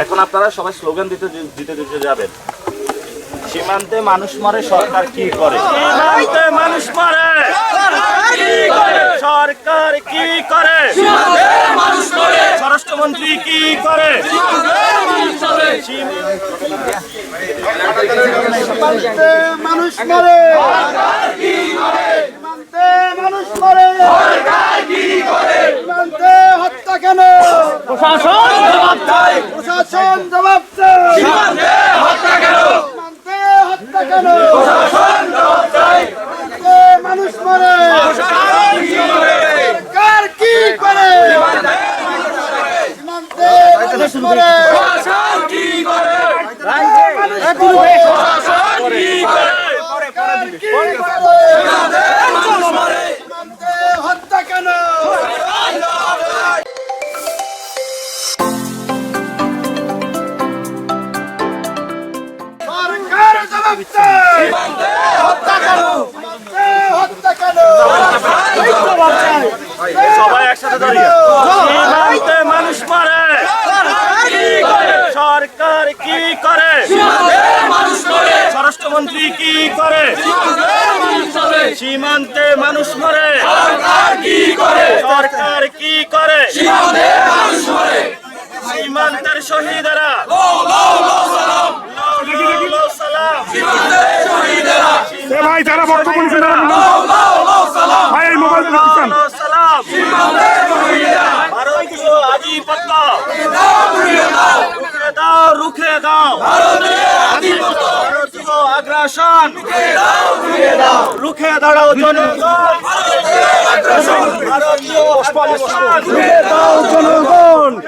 এখন আপনারা সবাই স্লোগান দিতে দিতে যাবেন। সীমান্তে মানুষ মারে, সরকার কি করে? সীমান্তে মানুষ মারে, সরকার কি করে? স্বরাষ্ট্রমন্ত্রী কি করে? সীমান্তে মানুষ মারে, সীমান্তে মানুষ মারে, সীমান্তে হত্যা কেন? প্রশাসন জবাব চাই। প্রশাসন জবাব চাই। সীমান্তে হত্যা কেন? সীমান্তে হত্যা কেন? প্রশাসন জবাব চাই। সীমান্তে মানুষ মারে, প্রশাসন কি করে? সরকার কি করে? সীমান্তে মানুষ মারে, প্রশাসন কি করে? মানুষ মারে, প্রশাসন কি করে? সরকার কি করে? সীমান্তে মানুষ মারে। সীমান্তে হত্যা কেন? সরকার জবাব চাই। সীমান্তে হত্যা কেন? সীমান্তে হত্যা কেন? সবাই একসাথে দাঁড়িয়ে। সীমান্তে মানুষ মারে, সরকার কি করে? সীমান্তে মানুষ মারে। স্বরাষ্ট্রমন্ত্রী কি করে? সীমান্তে মানুষ মারে, সরকার কি করে? সরকার কি করে? সীমান্তে মানুষ মারে। সীমান্তের শহীদেরা লাও লাও লাও সালাম। লাও লাও লাও সালাম। সীমান্তে শহীদেরা ভাই যারা বক্তব্য নিচ্ছেন লাও লাও লাও সালাম। ভাই এই মোবাইল লাও দিচ্ছেন লাও সালাম। সীমান্তে শহীদেরা ভারতীয় আধিপত্য দাও ঘুরিয়ে দাও। রুখে দাও, রুখে দাও। ভারতীয় আধিপত্য ভারতীয় আগ্রাসন দাও ঘুরিয়ে দাও। রুখে দাঁড়াও জনগণ। ভারতীয় আগ্রাসন ভারতীয় আগ্রাসন ঘুরিয়ে দাও। জনগণ